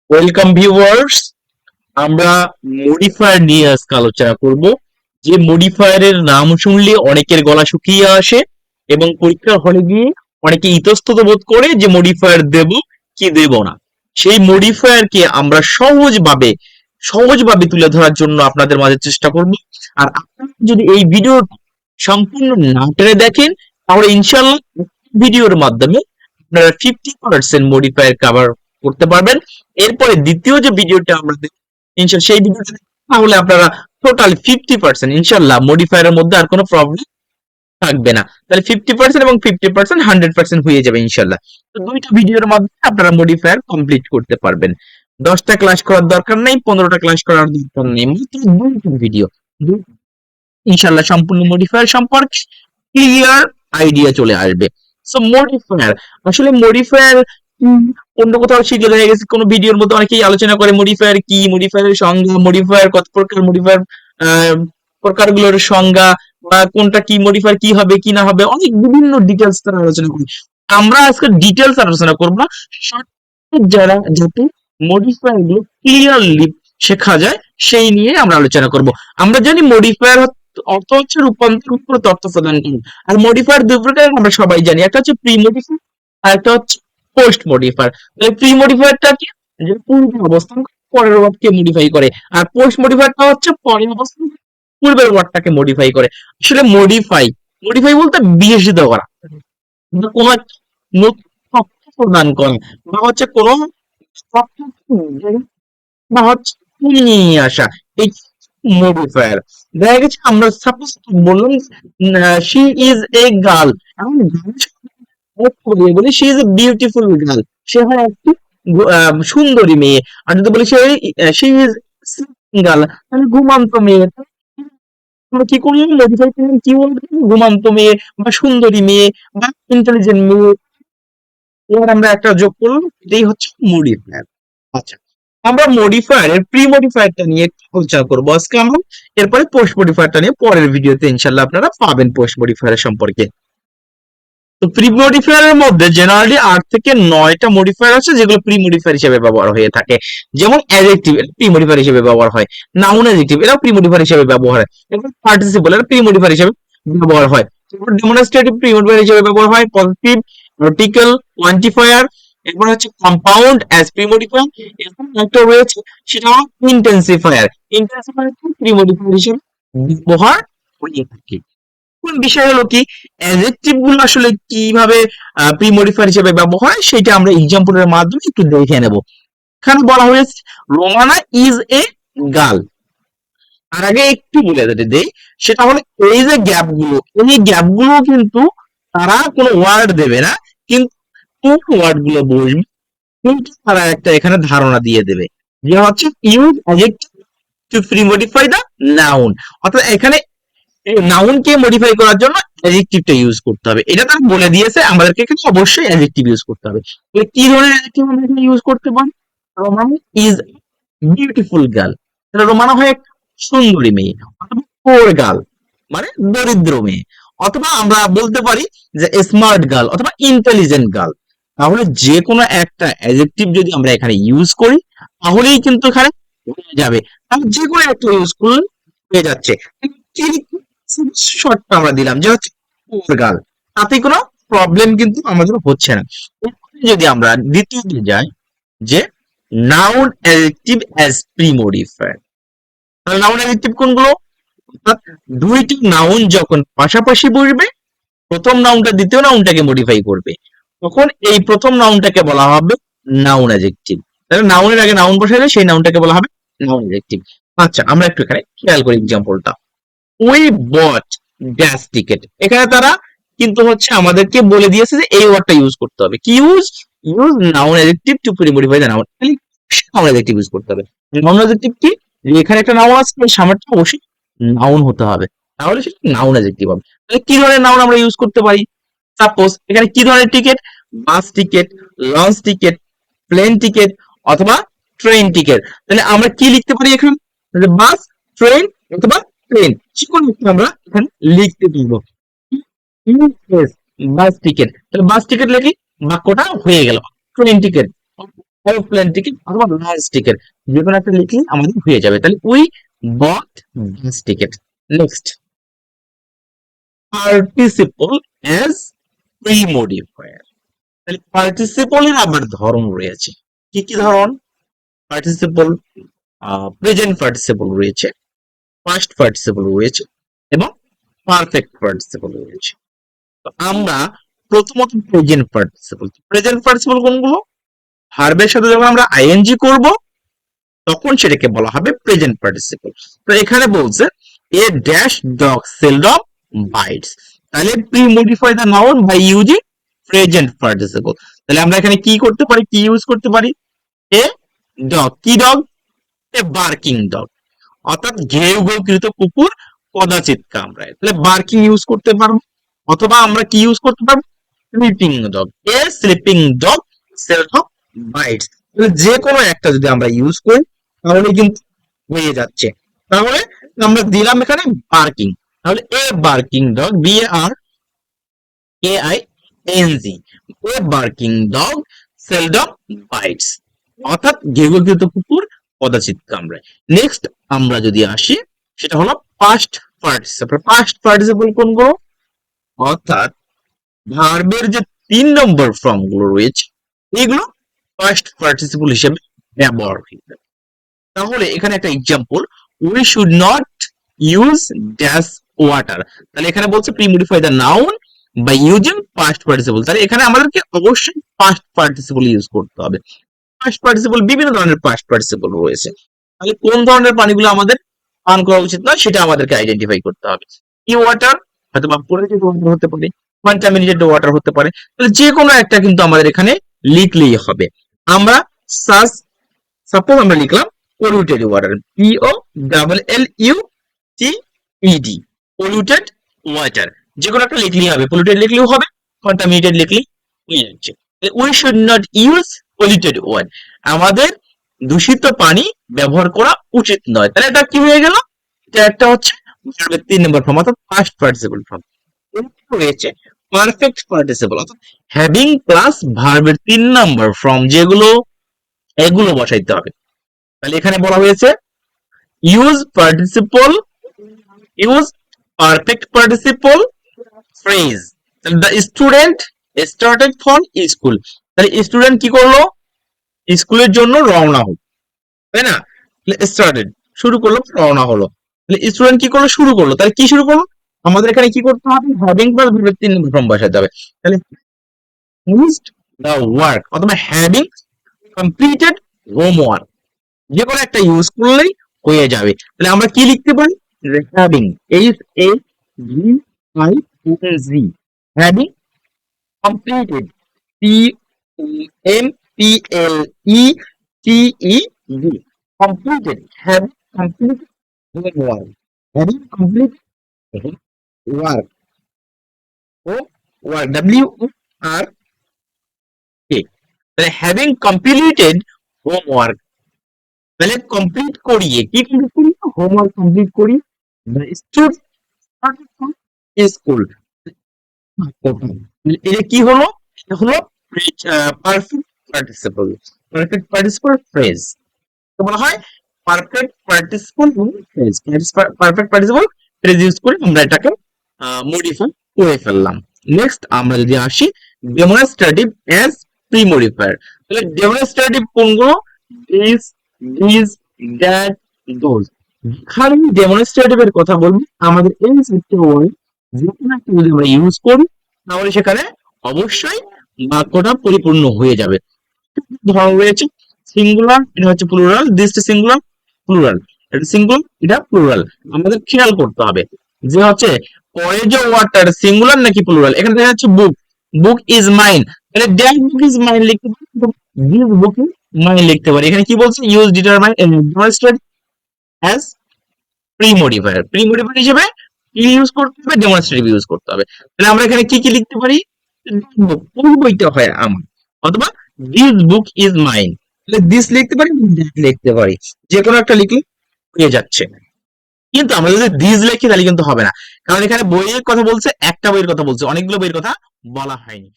Welcome viewers. আমরা modifier নিয়ে আজকে আলোচনা করব। যে মডিফায়ারের নাম শুনলে অনেকের গলা শুকিয়ে আসে এবং পরীক্ষার হলে গিয়ে অনেকে ইতস্তত বোধ করে যে মডিফায়ার দেব কি দেব না। সেই মডিফায়ারকে আমরা সহজভাবে তুলে ধরার জন্য আপনাদের মাঝে চেষ্টা করব। আর আপনারা যদি এই ভিডিও সম্পূর্ণ না টেনে দেখেন তাহলে ইনশাল্লাহ ভিডিওর মাধ্যমে আপনারা 50% মডিফায়ার কভার করতে পারবেন। এরপরে দ্বিতীয় যে ভিডিওটা আমরা ইনশাল্লাহ সেই ভিডিওটা তাহলে আপনারা টোটাল 50% ইনশাল্লাহ মডিফায়ারের মধ্যে আর কোনো প্রবলেম থাকবে না। তাহলে 50% এবং 50% 100% হয়ে যাবে ইনশাল্লাহ। তো দুইটা ভিডিওর মাধ্যমে আপনারা মডিফায়ার কমপ্লিট করতে পারবেন। 10টা ক্লাস করার দরকার নেই, 15টা ক্লাস করার দরকার নেই, মাত্র দুইটা ভিডিও ইনশাল্লাহ সম্পূর্ণ মডিফায়ার সম্পর্কে ক্লিয়ার আইডিয়া চলে আসবে। সো মডিফায়ার, আসলে মডিফায়ার অন্য কোথাও শিখে হয়ে গেছে, কোনো ভিডিওর মধ্যে অনেকেই আলোচনা করে মডিফায়ার কি, মডিফায়ারের সংজ্ঞা, মডিফায়ার কত প্রকার, মডিফায়ার প্রকারগুলোর সংজ্ঞা বা কোনটা কি মডিফায়ার কি হবে কি না হবে, অনেক বিভিন্ন ডিটেলস তারা আলোচনা করি। আমরা আজকে ডিটেলস আলোচনা করব না, যারা যাতে মডিফায়ার গুলো ক্লিয়ারলি শেখা যায় সেই নিয়ে আমরা আলোচনা করব। আমরা জানি মডিফায়ার অর্থ হচ্ছে রূপান্তর উপর তথ্য প্রদান করা। আর মডিফায়ার দুই প্রকার আমরা সবাই জানি, একটা হচ্ছে প্রি মডিফায়ার আর একটা হচ্ছে পোস্ট মডিফায়ার। তাহলে প্রি মডিফায়ারটা কি, যে পূর্বে অবস্থান করে পরের ওয়ার্ডকে মডিফাই করে, আর পোস্ট মডিফায়ারটা হচ্ছে পরের অবস্থান করে পূর্বের ওয়ার্ডটাকে মডিফাই করে। আসলে মডিফাই মডিফাই বলতে বিশেষিত করা, কোনো একটা নতুন তথ্য প্রদান করা, বা হচ্ছে কোনো তথ্য বা হচ্ছে নিয়ে আসা, এই মডিফায়ার। দেখা গেছে আমরা সাপোজ বললাম শি ইজ এ গার্ল, এখন বলি she is a beautiful girl, সে হয় একটি সুন্দরী মেয়ে। আর যদি বলি শি ইজ সিঙ্গেল, তাহলে ঘুমান্ত মেয়ে। আমরা কি করলাম, মডিফাই করলাম, কি বলবো, ঘুমান্ত মেয়ে বা সুন্দরী মেয়ে বা ইন্টেলিজেন্ট মেয়ে, এবার আমরা একটা যোগ করলাম, এটাই হচ্ছে মডিফায়ার। আচ্ছা, আমরা মডিফায়ারের প্রি মডিফায়ারটা নিয়ে আলোচনা করবো আজকে আমরা। এরপরে পোস্ট মডিফায়ারটা নিয়ে পরের ভিডিওতে ইনশাল্লাহ আপনারা পাবেন পোস্ট মডিফায়ার সম্পর্কে। তো প্রি মডিফায়ারের মধ্যে জেনারেলি 8 থেকে 9টা মডিফায়ার আছে যেগুলো প্রি মডিফায়ার হিসেবে ব্যবহার হয়ে থাকে। যেমন অ্যাডজেক্টিভ, এটা প্রি মডিফায়ার হিসেবে ব্যবহার হয়। নাউন অ্যাডজেক্টিভ, এটাও প্রি মডিফায়ার হিসেবে ব্যবহার হয়। এরপর পার্টিসিপল, এটা প্রি মডিফায়ার হিসেবে ব্যবহার হয়। এরপর ডেমনস্ট্রেটিভ প্রি মডিফায়ার হিসেবে ব্যবহার হয়। পজিটিভ, আর্টিকেল, কোয়ান্টিফায়ার, এরপর হচ্ছে কম্পাউন্ড অ্যাজ প্রি মডিফায়ার। এরপর একটা রয়েছে সেটা হলো ইন্টেন্সিফায়ার। ইন্টেন্সিফায়ার প্রি মডিফায়ার হিসেবে ব্যবহার হয়ে থাকে। কোন বিষয় হলো কি, অ্যাডজেক্টিভ গুলো আসলে কিভাবে প্রি মডিফায়ার হিসেবে ব্যবহার হয় সেটা আমরা এক্সাম্পলের মাধ্যমে একটু দেখে নেব। এখানে বলা হয়েছে রোমানা ইজ এ গার্ল। আর আগে একটু বলে দেই, সেটা হলো এই যে গ্যাপ গুলো, এই গ্যাপ গুলো কিন্তু তারা কোনো ওয়ার্ড দেবে না, কিন্তু কোন ওয়ার্ড গুলো বসবে কিন্তু তারা একটা এখানে ধারণা দিয়ে দেবে, যে হচ্ছে use adjective two pre modify the noun. অর্থাৎ এখানে নাউনকে মডিফাই করার জন্য অ্যাডজেক্টিভটা ইউজ করতে হবে, এটা তারা বলে দিয়েছে আমাদেরকে, কিন্তু অবশ্যই অ্যাডজেক্টিভ ইউজ করতে হবে। তাহলে কি ধরনের অ্যাডজেক্টিভ আমরা এখানে ইউজ করতে পারি, রোমানা ইজ বিউটিফুল গার্ল, তাহলে রোমানা হয় এক সুন্দরী মেয়ে, অথবা পোর গার্ল মানে দরিদ্র মেয়ে, অথবা আমরা বলতে পারি যে স্মার্ট গার্ল অথবা ইন্টেলিজেন্ট গার্ল। তাহলে যে কোনো একটা অ্যাডজেক্টিভ যদি আমরা এখানে ইউজ করি তাহলেই কিন্তু এখানে হয়ে যাবে। তাহলে যে কোনো একটা ইউজ করলে হয়ে যাচ্ছে। শর্টটা আমরা দিলাম যে হচ্ছে পুয়ার গার্ল, তাতে কোনো প্রবলেম কিন্তু আমাদের হচ্ছে না। যদি আমরা দ্বিতীয়তে যাই, যে noun adjective as pre modifier, তাহলে নাউন অ্যাডজেক্টিভ কোনগুলো, অর্থাৎ দুইটি নাউন যখন পাশাপাশি বসবে, প্রথম নাউনটা দ্বিতীয় নাউনটাকে মডিফাই করবে, তখন এই প্রথম নাউনটাকে বলা হবে নাউন অ্যাডজেক্টিভ। তাহলে নাউনের আগে নাউন বসালে সেই নাউনটাকে বলা হবে নাউন অ্যাডজেক্টিভ। আচ্ছা, আমরা একটু এখানে খেয়াল করি এক্সাম্পলটা। উই বট গ্যাস টিকেট, এখানে তারা কিন্তু হচ্ছে আমাদেরকে বলে দিয়েছে যে এই ওয়ার্ডটা ইউজ করতে হবে, কি use, use noun adjective to modify the noun. তাহলে নাউন অ্যাডজেক্টিভ ইউজ করতে হবে। নাউন অ্যাডজেক্টিভ কি, যে এখানে একটা নাউন আছে সামনেটা অবশ্যই নাউন হতে হবে, তাহলে সেটা নাউন অ্যাডজেক্টিভ হবে। তাহলে কি ধরনের নাউন আমরা ইউজ করতে পারি, সাপোজ এখানে কি ধরনের ticket, bus ticket, launch ticket, plane ticket অথবা ট্রেন টিকেট। তাহলে আমরা কি লিখতে পারি এখানে, বাস, ট্রেন অথবা প্লেন, যেকোনো একটা আমরা এখানে লিখতে পারবো। বাস টিকেট, তাহলে বাস টিকেট লিখি, বাক্যটা হয়ে গেল। ট্রেন টিকেট, এরোপ্লেন টিকিট অথবা বাস টিকিট, যে কোনো একটা লিখলে আমাদের হয়ে যাবে। তাহলে we bot bus ticket. Next, participle as pre modifier. তাহলে পার্টিসিপলের আবার ধরন রয়েছে। কি কি ধরন? পার্টিসিপল, প্রেজেন্ট পার্টিসিপল রয়েছে, পাস্ট পার্টিসিপল রয়েছে এবং পারফেক্ট পার্টিসিপল রয়েছে। তো আমরা প্রথমত প্রেজেন্ট পার্টিসিপল কোনগুলো? ভার্বের সাথে যখন আমরা আইএনজি করব তখন সেটাকে বলা হবে প্রেজেন্ট পার্টিসিপল। তো এখানে বলছে a dash dog seldom bites, তাহলে pre modify the noun by using present participle. তাহলে আমরা এখানে কি করতে পারি, কি ইউজ করতে পারি? এ ডগ, কি ডগ? এ বার্কিং ডগ, অর্থাৎ ঘেউ ঘেউকৃত কুকুর কদাচিৎ কামড়ায়, তাহলে বার্কিং ইউজ করতে পারবো। অথবা আমরা কি ইউজ করতে পারবো? স্লিপিং ডগ, এ স্লিপিং ডগ সেলডম বাইটস। তাহলে যে কোনো একটা যদি আমরা ইউজ করি তাহলে কিন্তু হয়ে যাচ্ছে। তাহলে আমরা দিলাম এখানে বার্কিং, তাহলে a barking dog, B R K I N G, a barking dog seldom bites, অর্থাৎ ঘেউঘেউকৃত কুকুর কদাচিৎ কামড়ায়। নেক্সট আমরা যদি আসি, সেটা হলো পাস্ট পার্টিসিপল। পাস্ট পার্টিসিপল কোনগুলো? অর্থাৎ ভার্বের যে 3 নম্বর ফর্ম গুলো রয়েছে এগুলো পাস্ট পার্টিসিপল হিসেবে ব্যবহার হবে। তাহলে এখানে একটা example, we should not use dash water. তাহলে এখানে বলছে premodify the noun by using past participle. তাহলে এখানে আমাদেরকে অবশ্যই পাস্ট পার্টিসিপল ইউজ করতে হবে। পাস্ট পার্টিসিপল, বিভিন্ন ধরনের পাস্ট পার্টিসিপল রয়েছে। তাহলে কোন ধরনের পানিগুলো আমাদের পান করা উচিত নয় সেটা আমাদেরকে আইডেন্টিফাই করতে হবে। কি ওয়াটার? হয়তো বা পলিউটেড ওয়াটার হতে পারে, কন্টামিনেটেড ওয়াটার হতে পারে। তাহলে যে কোনো একটা কিন্তু আমাদের এখানে লিখলেই হবে। আমরা সাস সাপোজ আমরা লিখলাম polluted water, P O double L U T E D, polluted water. যে কোনো একটা লিখলেই হবে, পলিউটেড লিখলেও হবে, কন্টামিনেটেড লিখলেই হয়ে যাচ্ছে। We should not use polluted water, আমাদের দূষিত পানি ব্যবহার করা উচিত নয়। তাহলে এটা কি হয়ে গেল? এটা একটা হচ্ছে ভার্বের 3 নম্বর ফর্ম, অর্থাৎ পাস্ট পার্টিসিপল ফর্ম। রয়েছে পারফেক্ট পার্টিসিপল, অর্থাৎ হ্যাভিং প্লাস ভার্বের 3 নম্বর ফর্ম, যেগুলো এগুলো বসাইতে হবে। তাহলে এখানে বলা হয়েছে use participle, use perfect participle phrase. The student started for school, তাহলে স্টুডেন্ট কি করলো? স্কুলের জন্য রওনা হলো, তাই না? স্টার্টেড শুরু করলো, রওনা হলো। তাহলে স্টুডেন্ট কি করলো? শুরু করলো। তাহলে কি শুরু করলো? আমাদের এখানে কি করতে হবে? হ্যাভিং প্লাস ভার্বের 3 নম্বর ফর্ম বসাতে হবে। তাহলে ফিনিশড দ্য ওয়ার্ক অথবা হ্যাভিং কমপ্লিটেড হোমওয়ার্ক, যে কোনো একটা ইউজ করলেই হয়ে যাবে। তাহলে আমরা কি লিখতে পারি? Having, H A V I N G, having completed, P M P L E T E D, completed, have complete work, having complete work, O work, W R K. তাহলে হ্যাভিং কমপ্লিটেড হোমওয়ার্ক, তাহলে complete করিয়ে, কি complete করি? Homework complete করি। Student school, এটা কি হলো? এটা হলো perfect participle, perfect participle phrase. তো বলা হয় perfect participle phrase, perfect participle phrase use করে আমরা এটাকে মডিফাই করে ফেললাম। নেক্সট আমরা যদি আসি ডেমনস্ট্রেটিভ অ্যাজ প্রি মডিফায়ার, তাহলে ডেমনস্ট্রেটিভ কোনগুলো? This, this, that, those. খালি ডেমনস্ট্রেটিভ এর কথা বলবো, আমাদের এই চারটে ওয়ার্ড যে কোনো একটা যদি আমরা ইউজ করি তাহলে সেখানে অবশ্যই বাক্যটা পরিপূর্ণ হয়ে যাবে। ধরন রয়েছে সিঙ্গুলার, এটা হচ্ছে প্লুরাল, দিসটা সিঙ্গুলার প্লুরাল, এটা সিঙ্গুলার, এটা প্লুরাল। আমাদের খেয়াল করতে হবে যে হচ্ছে পরে যে ওয়ার্ডটা সিঙ্গুলার নাকি প্লুরাল। এখানে দেখা যাচ্ছে বুক, বুক ইজ মাইন, তাহলে দ্যাট বুক ইজ মাইন লিখতে পারি, দিস বুক ইজ মাইন লিখতে পারি। এখানে কি বলছে? Use determine demonstrate as pre modifier, pre modifier হিসেবে কি ইউজ করতে হবে? ডেমনস্ট্রেটিভ ইউজ করতে হবে। তাহলে আমরা এখানে কি কি লিখতে পারি? ওই বইটা হয় আমার, অথবা দিস বুক ইজ মাইন, তাহলে দিস লিখতে পারি, লিখতে পারি, যে কোনো একটা লিখলে হয়ে যাচ্ছে। কিন্তু আমরা যদি দিস লিখি তাহলে কিন্তু হবে না, কারণ এখানে বইয়ের কথা বলছে, একটা বইয়ের কথা বলছে, অনেকগুলো বইয়ের কথা বলা হয়নি।